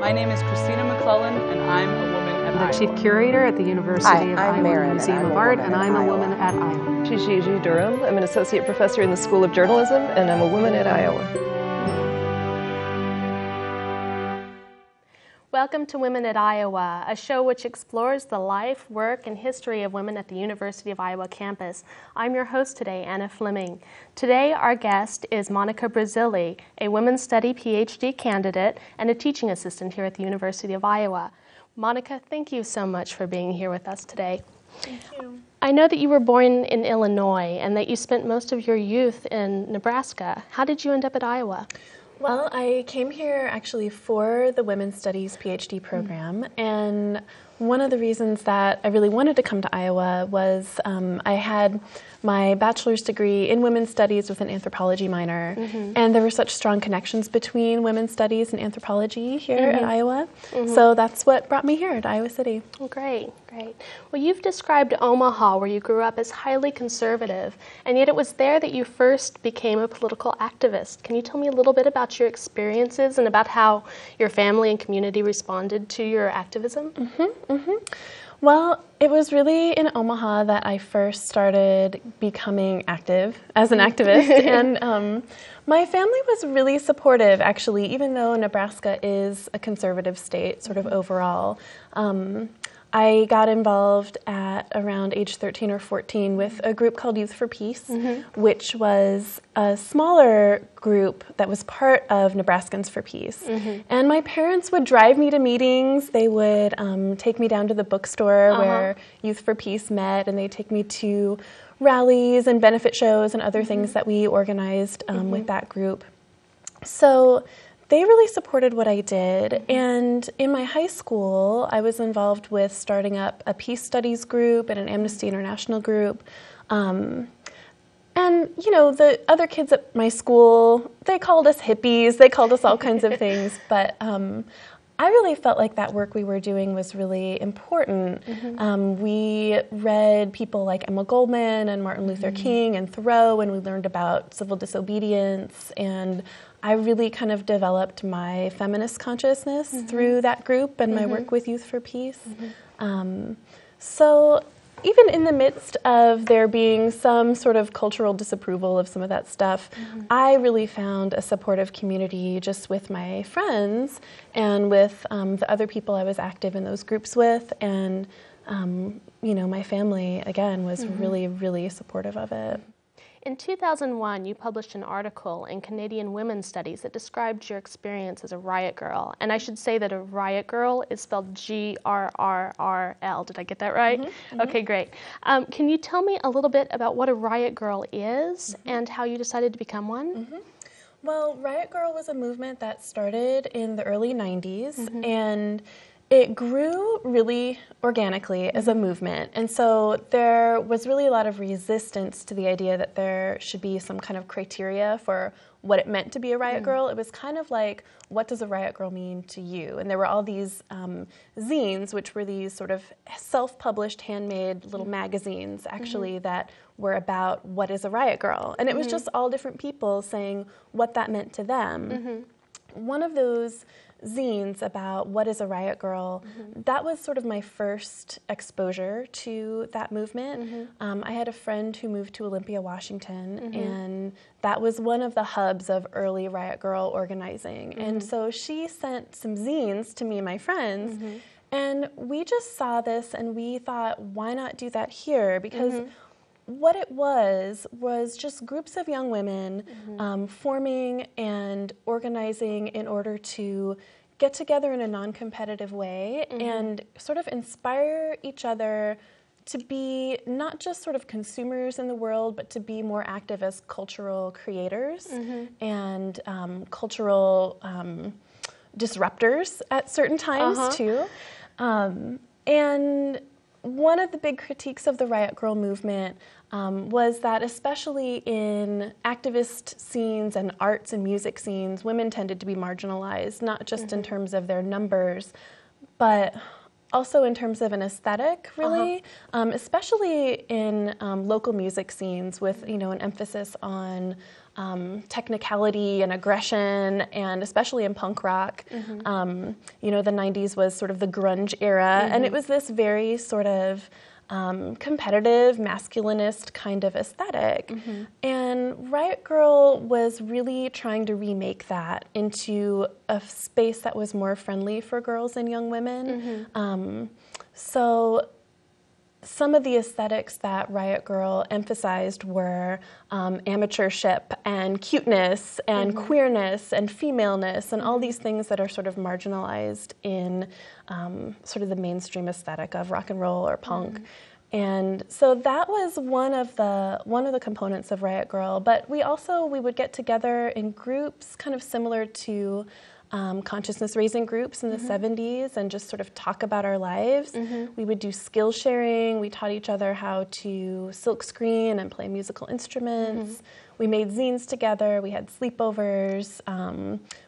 My name is Christina McClellan, and I'm a woman at Iowa. The Chief Curator at the University of Iowa Marin, Museum of Art, and I'm a woman at Iowa. Gigi Durham. I'm an Associate Professor in the School of Journalism, and I'm a woman at Iowa. Welcome to Women at Iowa, a show which explores the life, work, and history of women at the University of Iowa campus. I'm your host today, Anna Fleming. Today, our guest is Monica Brasile, a women's study Ph.D. candidate and a teaching assistant here at the University of Iowa. Monica, thank you so much for being here with us today. Thank you. I know that you were born in Illinois and that you spent most of your youth in Nebraska. How did you end up at Iowa? Well, I came here actually for the Women's Studies PhD program, and one of the reasons that I really wanted to come to Iowa was I had my bachelor's degree in women's studies with an anthropology minor, and there were such strong connections between women's studies and anthropology here at Iowa, so that's what brought me here to Iowa City. Oh, great, great. Well, you've described Omaha, where you grew up, as highly conservative, and yet it was there that you first became a political activist. Can you tell me a little bit about your experiences and about how your family and community responded to your activism? Well, it was really in Omaha that I first started becoming active as an activist, and my family was really supportive, actually, even though Nebraska is a conservative state, sort of overall. I got involved at around age 13 or 14 with a group called Youth for Peace, which was a smaller group that was part of Nebraskans for Peace. And my parents would drive me to meetings. They would take me down to the bookstore where Youth for Peace met, and they'd take me to rallies and benefit shows and other things that we organized with that group. So they really supported what I did, and in my high school, I was involved with starting up a peace studies group and an Amnesty International group. And, you know, the other kids at my school, they called us hippies, they called us all kinds of things, but I really felt like that work we were doing was really important. We read people like Emma Goldman and Martin Luther King and Thoreau, and we learned about civil disobedience, and I really kind of developed my feminist consciousness through that group and my work with Youth for Peace. So even in the midst of there being some sort of cultural disapproval of some of that stuff, I really found a supportive community just with my friends and with the other people I was active in those groups with, and you know, my family, again, was really, really supportive of it. In 2001, you published an article in Canadian Women's Studies that described your experience as a riot girl. And I should say that a riot girl is spelled G-R-R-R-L. Did I get that right? Okay, great. Can you tell me a little bit about what a riot girl is and how you decided to become one? Well, Riot Girl was a movement that started in the early 90s, and it grew really organically as a movement, and so there was really a lot of resistance to the idea that there should be some kind of criteria for what it meant to be a riot girl. It was kind of like, what does a riot girl mean to you? And there were all these zines, which were these sort of self-published, handmade little magazines, actually, that were about what is a riot girl. And it was just all different people saying what that meant to them. One of those zines about what is a riot girl, that was sort of my first exposure to that movement. I had a friend who moved to Olympia, Washington, and that was one of the hubs of early riot girl organizing. And so she sent some zines to me and my friends, and we just saw this and we thought, why not do that here? Because what it was just groups of young women forming and organizing in order to get together in a non-competitive way and sort of inspire each other to be not just sort of consumers in the world, but to be more active as cultural creators and cultural disruptors at certain times too. And one of the big critiques of the Riot Girl movement was that, especially in activist scenes and arts and music scenes, women tended to be marginalized, not just in terms of their numbers, but also in terms of an aesthetic, really, especially in local music scenes with, an emphasis on technicality and aggression, and especially in punk rock. The 90s was sort of the grunge era, and it was this very sort of competitive, masculinist kind of aesthetic. And Riot Girl was really trying to remake that into a space that was more friendly for girls and young women. So some of the aesthetics that Riot Girl emphasized were amateurship and cuteness and queerness and femaleness and all these things that are sort of marginalized in sort of the mainstream aesthetic of rock and roll or punk. And so that was one of the components of Riot Girl. But we would get together in groups kind of similar to consciousness raising groups in the 70s and just sort of talk about our lives. We would do skill sharing. We taught each other how to silk screen and play musical instruments. We made zines together. We had sleepovers.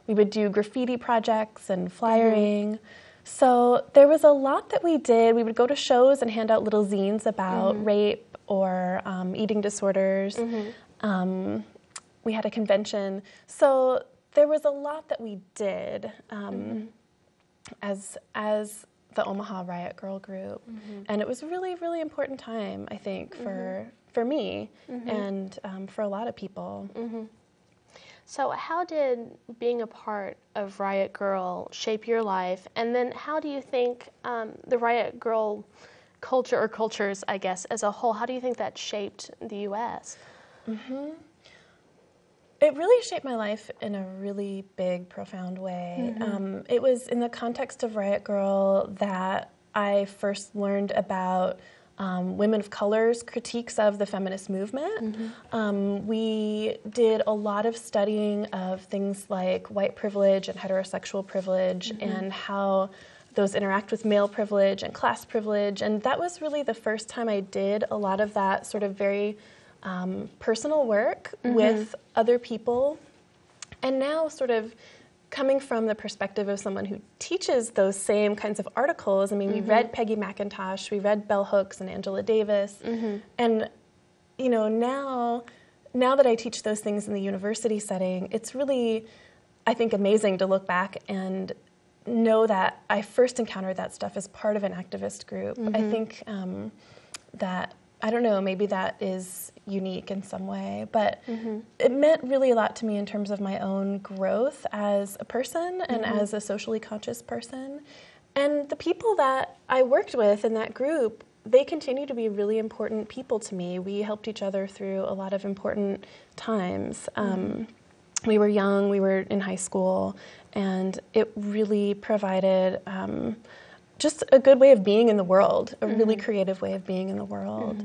We would do graffiti projects and flyering. So there was a lot that we did. We would go to shows and hand out little zines about rape or eating disorders. We had a convention. So there was a lot that we did as the Omaha Riot Girl group. And it was a really, really important time, I think, for me and for a lot of people. So how did being a part of Riot Girl shape your life? And then how do you think the Riot Girl culture, or cultures, I guess, as a whole, how do you think that shaped the U.S.? It really shaped my life in a really big, profound way. It was in the context of Riot Girl that I first learned about women of color's critiques of the feminist movement. We did a lot of studying of things like white privilege and heterosexual privilege and how those interact with male privilege and class privilege. And that was really the first time I did a lot of that sort of very personal work with other people. And now sort of coming from the perspective of someone who teaches those same kinds of articles, I mean, we read Peggy McIntosh, we read Bell Hooks and Angela Davis, and, now that I teach those things in the university setting, it's really, I think, amazing to look back and know that I first encountered that stuff as part of an activist group. I think that, I don't know, maybe that is unique in some way, but it meant really a lot to me in terms of my own growth as a person and as a socially conscious person. And the people that I worked with in that group, they continue to be really important people to me. We helped each other through a lot of important times. We were young, we were in high school, and it really provided just a good way of being in the world, a really creative way of being in the world.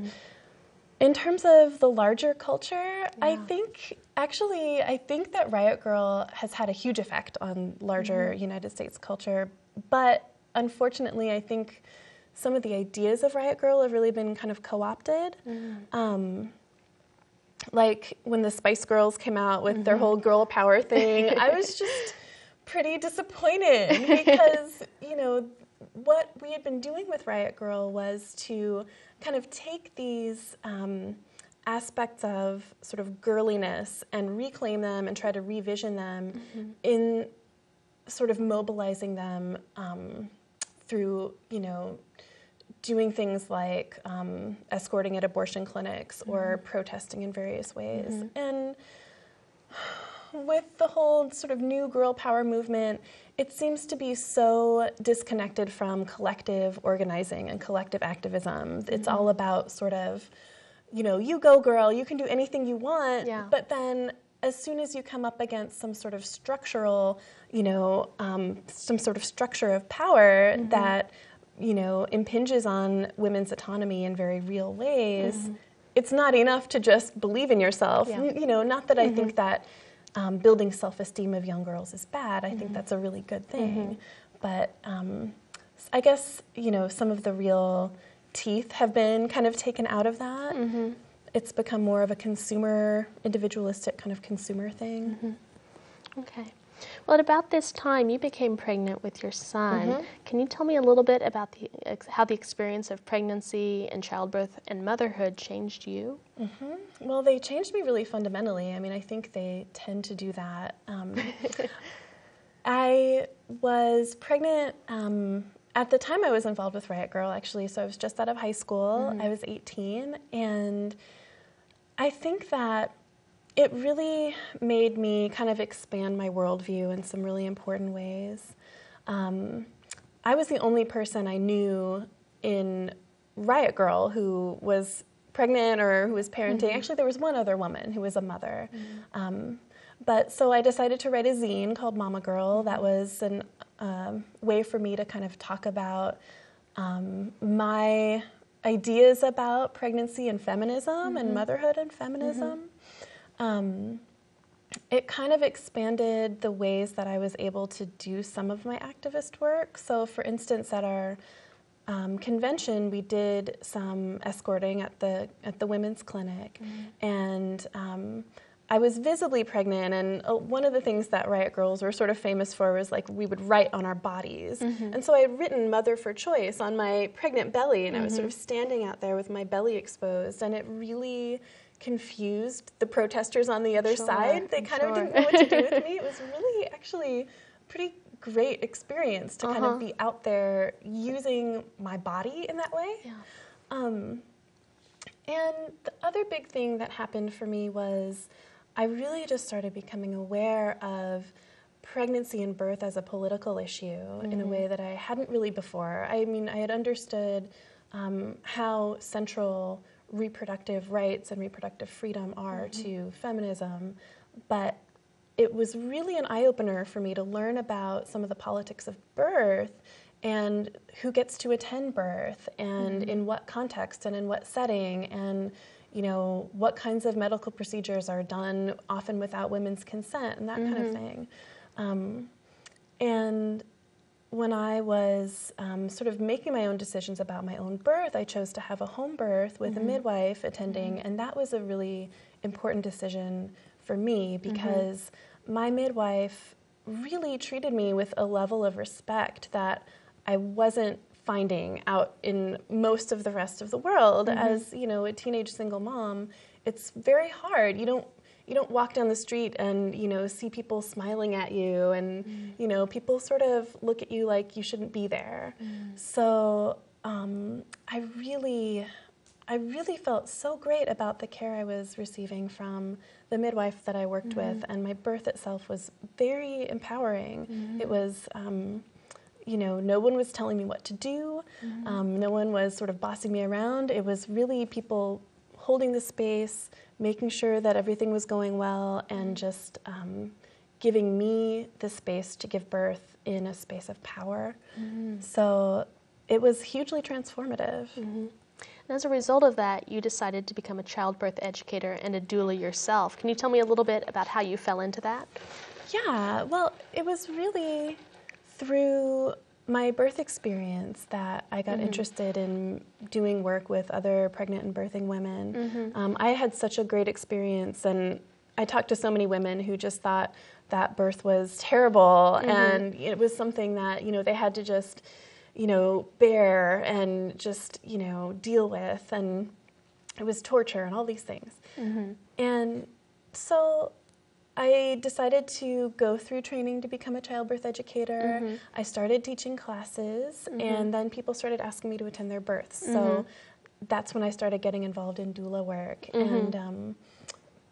In terms of the larger culture, I think that Riot Girl has had a huge effect on larger United States culture, but unfortunately, I think some of the ideas of Riot Girl have really been kind of co-opted. Like when the Spice Girls came out with their whole girl power thing, I was just pretty disappointed because, what we had been doing with Riot Girl was to kind of take these aspects of sort of girliness and reclaim them and try to revision them in sort of mobilizing them through, doing things like escorting at abortion clinics or protesting in various ways. And with the whole sort of new girl power movement, it seems to be so disconnected from collective organizing and collective activism. It's all about sort of, you go girl, you can do anything you want, but then as soon as you come up against some sort of structural, some sort of structure of power that, impinges on women's autonomy in very real ways, it's not enough to just believe in yourself. Not that I think that building self-esteem of young girls is bad. I think that's a really good thing. But I guess, some of the real teeth have been kind of taken out of that. It's become more of a individualistic kind of consumer thing. Okay. Well, at about this time, you became pregnant with your son. Mm-hmm. Can you tell me a little bit about how the experience of pregnancy and childbirth and motherhood changed you? Mm-hmm. Well, they changed me really fundamentally. I mean, I think they tend to do that. I was pregnant at the time I was involved with Riot Girl, actually, so I was just out of high school. Mm-hmm. I was 18, and I think that it really made me kind of expand my worldview in some really important ways. I was the only person I knew in Riot Girl who was pregnant or who was parenting. Mm-hmm. Actually, there was one other woman who was a mother. But so I decided to write a zine called Mama Girl. That was a way for me to kind of talk about my ideas about pregnancy and feminism and motherhood and feminism. It kind of expanded the ways that I was able to do some of my activist work. So for instance, at our convention, we did some escorting at the women's clinic, and I was visibly pregnant, and one of the things that Riot Girls were sort of famous for was like we would write on our bodies. And so I had written Mother for Choice on my pregnant belly, and I was sort of standing out there with my belly exposed, and it really confused the protesters on the other side. They kind of didn't know what to do with me. It was really actually a pretty great experience to kind of be out there using my body in that way. And the other big thing that happened for me was I really just started becoming aware of pregnancy and birth as a political issue in a way that I hadn't really before. I mean, I had understood how central reproductive rights and reproductive freedom are to feminism, but it was really an eye-opener for me to learn about some of the politics of birth and who gets to attend birth and in what context and in what setting, and you know, what kinds of medical procedures are done often without women's consent and that kind of thing. And when I was sort of making my own decisions about my own birth, I chose to have a home birth with a midwife attending, and that was a really important decision for me because my midwife really treated me with a level of respect that I wasn't finding out in most of the rest of the world. As you know, a teenage single mom, it's very hard. You don't walk down the street and, you know, see people smiling at you and, you know, people sort of look at you like you shouldn't be there. So I really felt so great about the care I was receiving from the midwife that I worked with, and my birth itself was very empowering. It was, you know, no one was telling me what to do. No one was sort of bossing me around. It was really people holding the space, making sure that everything was going well, and just giving me the space to give birth in a space of power. So it was hugely transformative. And as a result of that, you decided to become a childbirth educator and a doula yourself. Can you tell me a little bit about how you fell into that? Yeah, well, it was really through my birth experience that I got interested in doing work with other pregnant and birthing women. I had such a great experience, and I talked to so many women who just thought that birth was terrible, and it was something that, you know, they had to just, you know, bear and just, you know, deal with, and it was torture and all these things. And so I decided to go through training to become a childbirth educator. I started teaching classes, and then people started asking me to attend their births. So that's when I started getting involved in doula work. And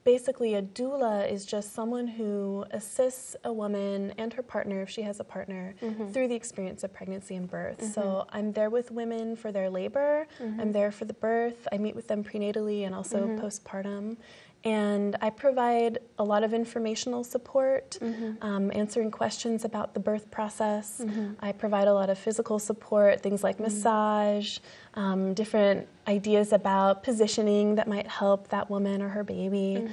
basically, a doula is just someone who assists a woman and her partner, if she has a partner, through the experience of pregnancy and birth. So I'm there with women for their labor. I'm there for the birth. I meet with them prenatally and also postpartum. And I provide a lot of informational support, answering questions about the birth process. I provide a lot of physical support, things like massage, different ideas about positioning that might help that woman or her baby.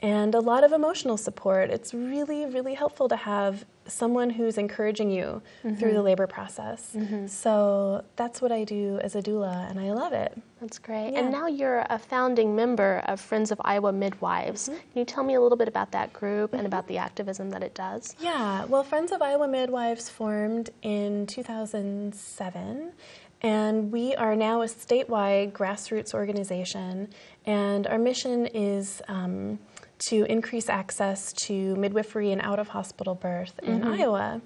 and a lot of emotional support. It's really, really helpful to have someone who's encouraging you through the labor process. So that's what I do as a doula, and I love it. That's great. Yeah. And now you're a founding member of Friends of Iowa Midwives. Can you tell me a little bit about that group and about the activism that it does? Yeah, well, Friends of Iowa Midwives formed in 2007, and we are now a statewide grassroots organization, and our mission is to increase access to midwifery and out-of-hospital birth in Iowa.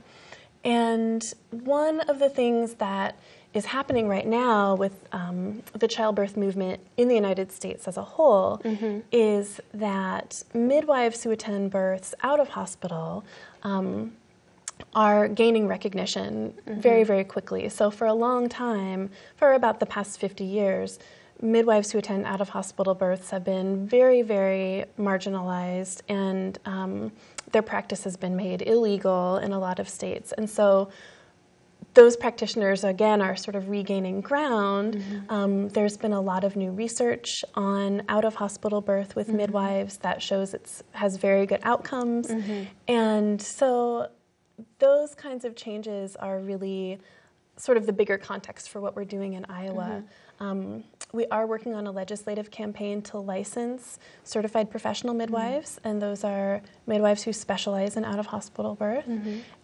And one of the things that is happening right now with the childbirth movement in the United States as a whole is that midwives who attend births out of hospital are gaining recognition very, very quickly. So for a long time, for about the past 50 years, midwives who attend out-of-hospital births have been very, very marginalized, and their practice has been made illegal in a lot of states. And so those practitioners, again, are sort of regaining ground. There's been a lot of new research on out-of-hospital birth with midwives that shows it has very good outcomes. And so those kinds of changes are really sort of the bigger context for what we're doing in Iowa. We are working on a legislative campaign to license certified professional midwives, and those are midwives who specialize in out-of-hospital birth.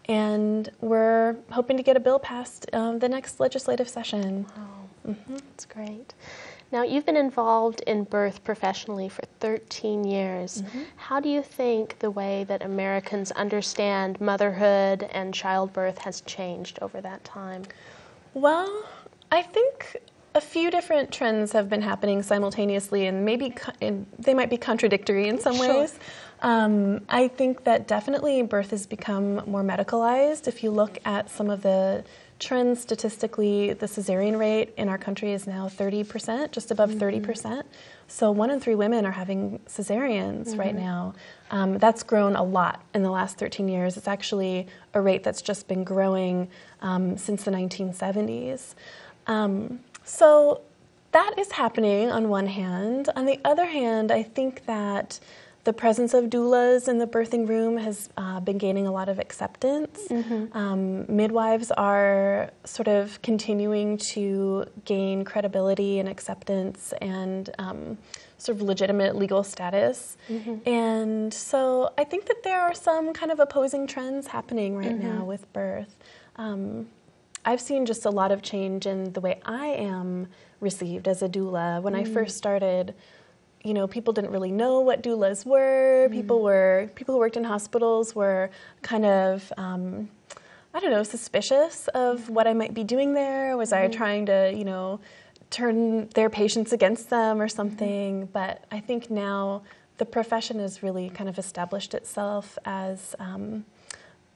And we're hoping to get a bill passed the next legislative session. Oh, that's great. Now, you've been involved in birth professionally for 13 years. How do you think the way that Americans understand motherhood and childbirth has changed over that time? Well, I think a few different trends have been happening simultaneously, and maybe they might be contradictory in some ways. I think that definitely birth has become more medicalized. If you look at some of the trends statistically, the cesarean rate in our country is now 30%, just above 30%. So 1 in 3 women are having cesareans right now. That's grown a lot in the last 13 years. It's actually a rate that's just been growing since the 1970s. So that is happening on one hand. On the other hand, I think that the presence of doulas in the birthing room has been gaining a lot of acceptance. Midwives are sort of continuing to gain credibility and acceptance and sort of legitimate legal status. And so I think that there are some kind of opposing trends happening right now with birth. I've seen just a lot of change in the way I am received as a doula. When I first started, you know, people didn't really know what doulas were. People who worked in hospitals were kind of, I don't know, suspicious of what I might be doing there. Was I trying to, you know, turn their patients against them or something? But I think now the profession has really kind of established itself as,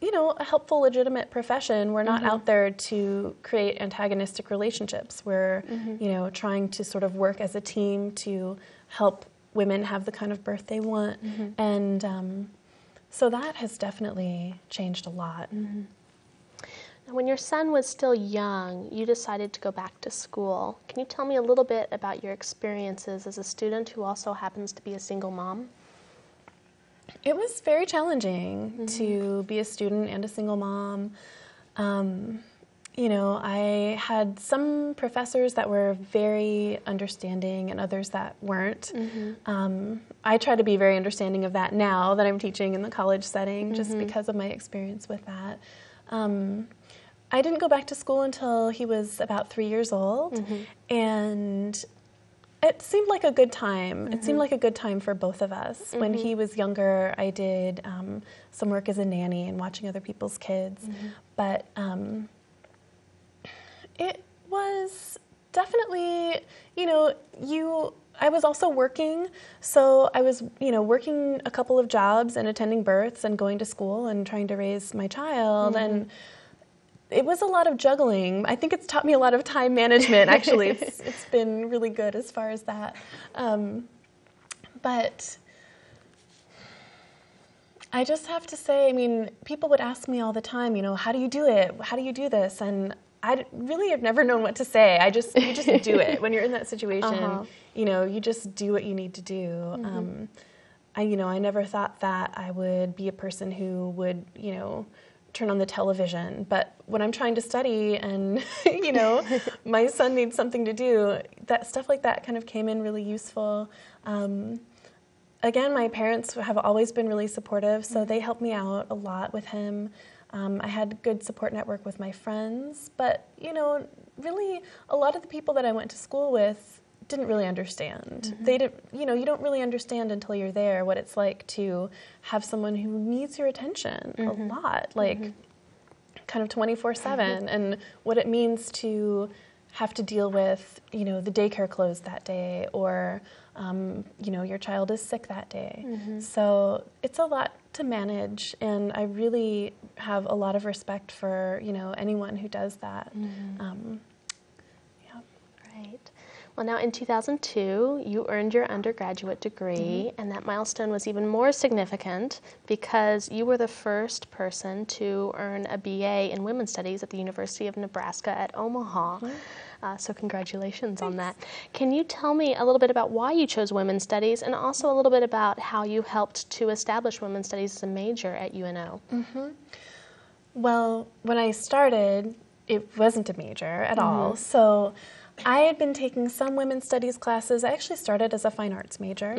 you know, a helpful, legitimate profession. We're not out there to create antagonistic relationships. We're, you know, trying to sort of work as a team to help women have the kind of birth they want. And so that has definitely changed a lot. Now, when your son was still young, you decided to go back to school. Can you tell me a little bit about your experiences as a student who also happens to be a single mom? It was very challenging to be a student and a single mom. You know, I had some professors that were very understanding and others that weren't. I try to be very understanding of that now that I'm teaching in the college setting, just because of my experience with that. I didn't go back to school until he was about 3 years old, and it seemed like a good time. It seemed like a good time for both of us. When he was younger, I did some work as a nanny and watching other people's kids, but it was definitely, you know, I was also working, so I was, you know, working a couple of jobs and attending births and going to school and trying to raise my child, and it was a lot of juggling. I think it's taught me a lot of time management, actually. It's been really good as far as that. But I just have to say, I mean, people would ask me all the time, you know, how do you do it? How do you do this? And I really have never known what to say. You just do it. When you're in that situation, you know, you just do what you need to do. I never thought that I would be a person who would, turn on the television. But when I'm trying to study and, my son needs something to do, that stuff like that kind of came in really useful. Again, my parents have always been really supportive, so they helped me out a lot with him. I had a good support network with my friends, but, really a lot of the people that I went to school with didn't really understand. They didn't, you don't really understand until you're there what it's like to have someone who needs your attention a lot, like kind of 24/7, and what it means to have to deal with, the daycare closed that day, or, your child is sick that day. So it's a lot to manage, and I really have a lot of respect for, anyone who does that. Great. Well, now in 2002, you earned your undergraduate degree, and that milestone was even more significant because you were the first person to earn a BA in Women's Studies at the University of Nebraska at Omaha. So congratulations on that. Can you tell me a little bit about why you chose Women's Studies, and also a little bit about how you helped to establish Women's Studies as a major at UNO? Well, when I started, it wasn't a major at all. So I had been taking some women's studies classes. I actually started as a fine arts major.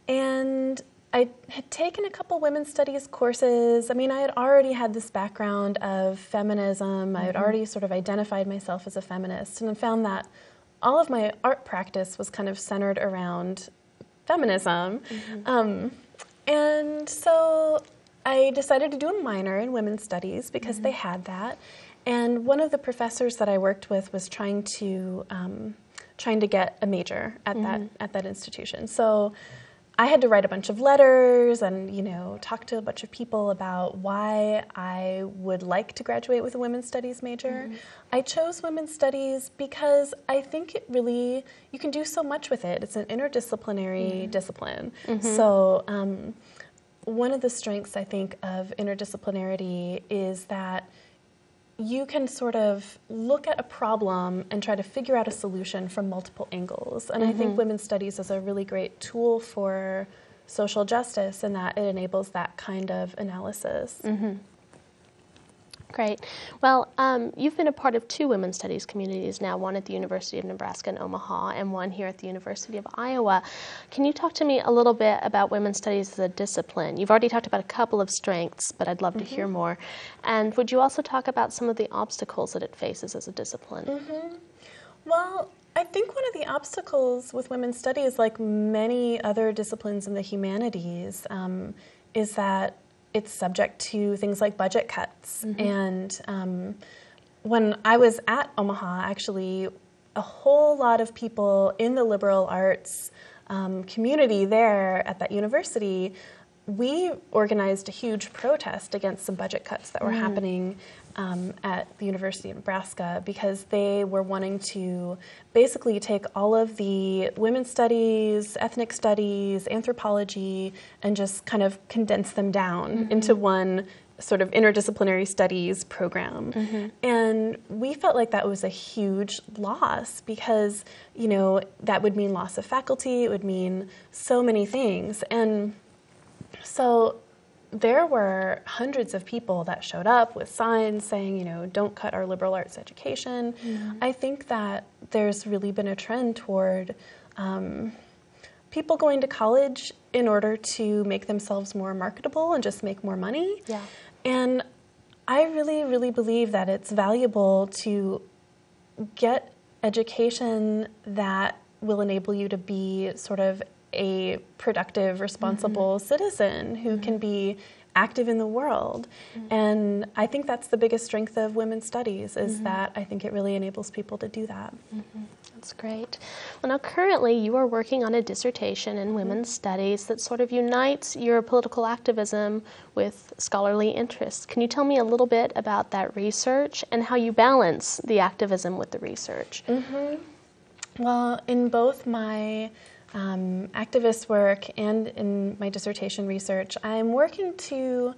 And I had taken a couple women's studies courses. I mean, I had already had this background of feminism. I had already sort of identified myself as a feminist, and I found that all of my art practice was kind of centered around feminism. And so I decided to do a minor in women's studies because they had that. And one of the professors that I worked with was trying to get a major at that institution. So I had to write a bunch of letters and talk to a bunch of people about why I would like to graduate with a women's studies major. I chose women's studies because I think you can do so much with it. It's an interdisciplinary discipline. So one of the strengths, I think, of interdisciplinarity is that you can sort of look at a problem and try to figure out a solution from multiple angles. And I think women's studies is a really great tool for social justice in that it enables that kind of analysis. Great. Well, you've been a part of two women's studies communities now, one at the University of Nebraska in Omaha and one here at the University of Iowa. Can you talk to me a little bit about women's studies as a discipline? You've already talked about a couple of strengths, but I'd love to hear more. And would you also talk about some of the obstacles that it faces as a discipline? Well, I think one of the obstacles with women's studies, like many other disciplines in the humanities, is that it's subject to things like budget cuts. And when I was at Omaha, actually, a whole lot of people in the liberal arts community there at that university, we organized a huge protest against some budget cuts that were happening at the University of Nebraska, because they were wanting to basically take all of the women's studies, ethnic studies, anthropology, and just kind of condense them down into one sort of interdisciplinary studies program. And we felt like that was a huge loss because, that would mean loss of faculty, it would mean so many things. And so there were hundreds of people that showed up with signs saying, don't cut our liberal arts education. I think that there's really been a trend toward people going to college in order to make themselves more marketable and just make more money. And I really, really believe that it's valuable to get education that will enable you to be sort of a productive, responsible citizen who can be active in the world. And I think that's the biggest strength of women's studies, is that I think it really enables people to do that. That's great. Well, now currently you are working on a dissertation in women's studies that sort of unites your political activism with scholarly interests. Can you tell me a little bit about that research and how you balance the activism with the research? Well, in both my activist work and in my dissertation research, I'm working to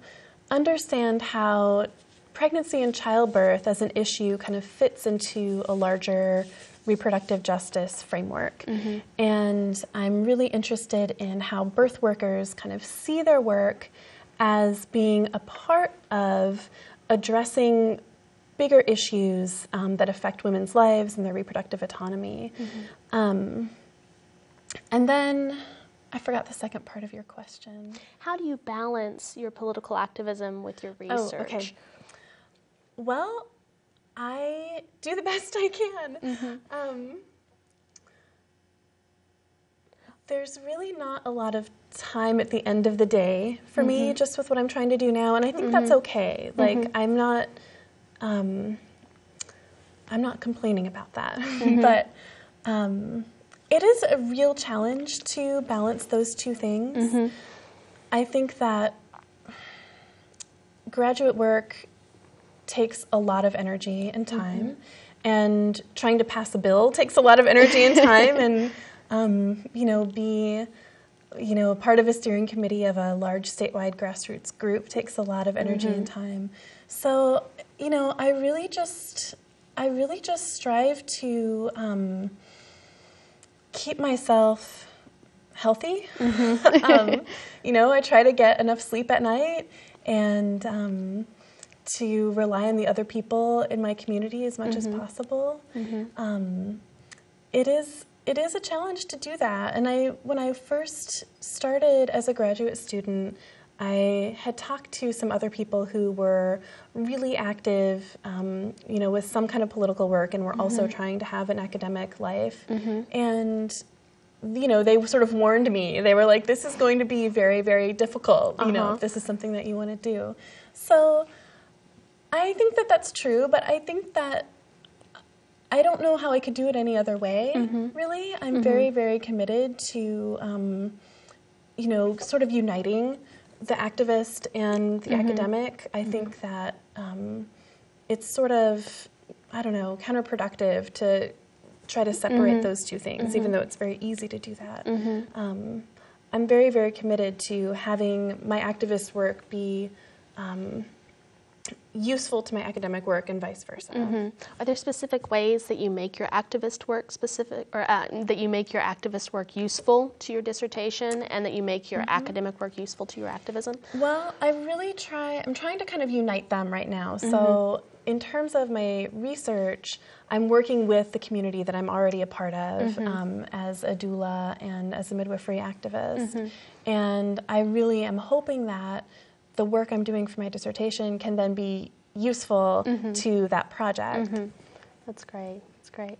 understand how pregnancy and childbirth as an issue kind of fits into a larger reproductive justice framework. And I'm really interested in how birth workers kind of see their work as being a part of addressing bigger issues that affect women's lives and their reproductive autonomy. And then I forgot the second part of your question. How do you balance your political activism with your research? Oh, okay. Well, I do the best I can. There's really not a lot of time at the end of the day for me, just with what I'm trying to do now, and I think that's okay. Like, I'm not complaining about that, but it is a real challenge to balance those two things. I think that graduate work takes a lot of energy and time, and trying to pass a bill takes a lot of energy and time, and be part of a steering committee of a large statewide grassroots group takes a lot of energy and time. So, I really just strive to keep myself healthy. I try to get enough sleep at night, and to rely on the other people in my community as much as possible. It is a challenge to do that. And when I first started as a graduate student, I had talked to some other people who were really active, with some kind of political work, and were also trying to have an academic life. And they sort of warned me. They were like, this is going to be very, very difficult, if this is something that you want to do. So I think that that's true, but I think that I don't know how I could do it any other way, really. I'm very, very committed to, sort of uniting the activist and the academic. I think that it's sort of, counterproductive to try to separate those two things, even though it's very easy to do that. I'm very, very committed to having my activist work be useful to my academic work and vice versa. Are there specific ways that you make your activist work that you make your activist work useful to your dissertation, and that you make your academic work useful to your activism? Well, I'm trying to kind of unite them right now. So in terms of my research, I'm working with the community that I'm already a part of as a doula and as a midwifery activist. And I really am hoping that the work I'm doing for my dissertation can then be useful to that project. That's great. That's great.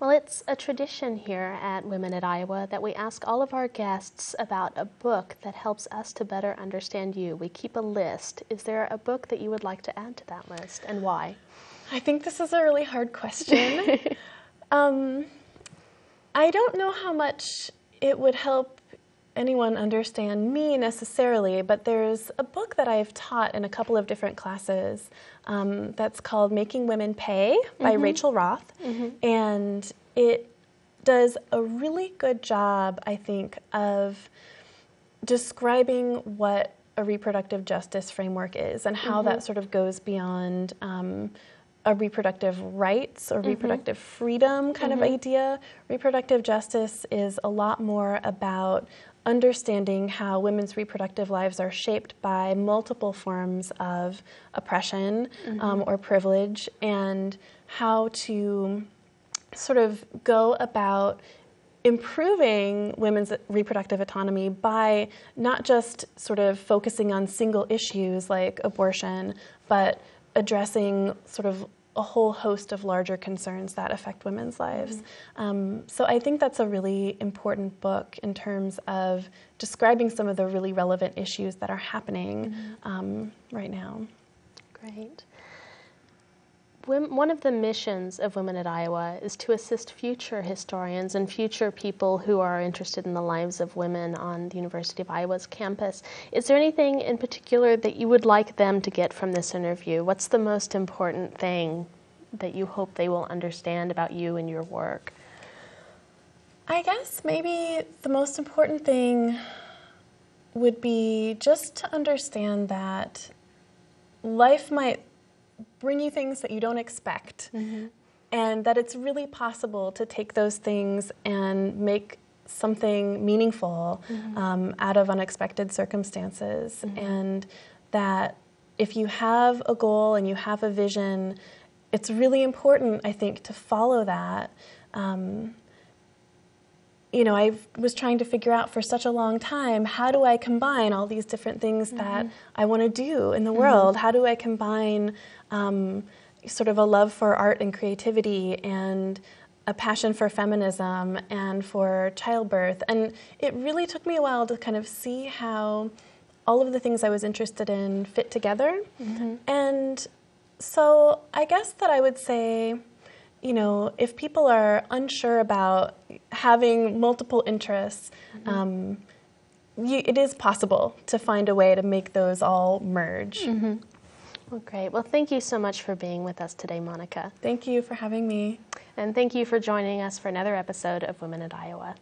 Well, it's a tradition here at Women at Iowa that we ask all of our guests about a book that helps us to better understand you. We keep a list. Is there a book that you would like to add to that list, and why? I think this is a really hard question. I don't know how much it would help anyone understand me necessarily, but there's a book that I've taught in a couple of different classes that's called Making Women Pay by Rachel Roth, and it does a really good job, I think, of describing what a reproductive justice framework is and how that sort of goes beyond a reproductive rights or reproductive freedom kind of idea. Reproductive justice is a lot more about understanding how women's reproductive lives are shaped by multiple forms of oppression or privilege, and how to sort of go about improving women's reproductive autonomy by not just sort of focusing on single issues like abortion, but addressing sort of a whole host of larger concerns that affect women's lives. So I think that's a really important book in terms of describing some of the really relevant issues that are happening right now. Great. One of the missions of Women at Iowa is to assist future historians and future people who are interested in the lives of women on the University of Iowa's campus. Is there anything in particular that you would like them to get from this interview? What's the most important thing that you hope they will understand about you and your work? I guess maybe the most important thing would be just to understand that life might bring you things that you don't expect. and that it's really possible to take those things and make something meaningful out of unexpected circumstances, and that if you have a goal and you have a vision, it's really important, I think, to follow that. You know, I was trying to figure out for such a long time, how do I combine all these different things that I want to do in the world? How do I combine sort of a love for art and creativity and a passion for feminism and for childbirth? And it really took me a while to kind of see how all of the things I was interested in fit together. And so I guess that I would say, you know, if people are unsure about having multiple interests, it is possible to find a way to make those all merge. Well, great. Well, thank you so much for being with us today, Monica. Thank you for having me. And thank you for joining us for another episode of Women at Iowa.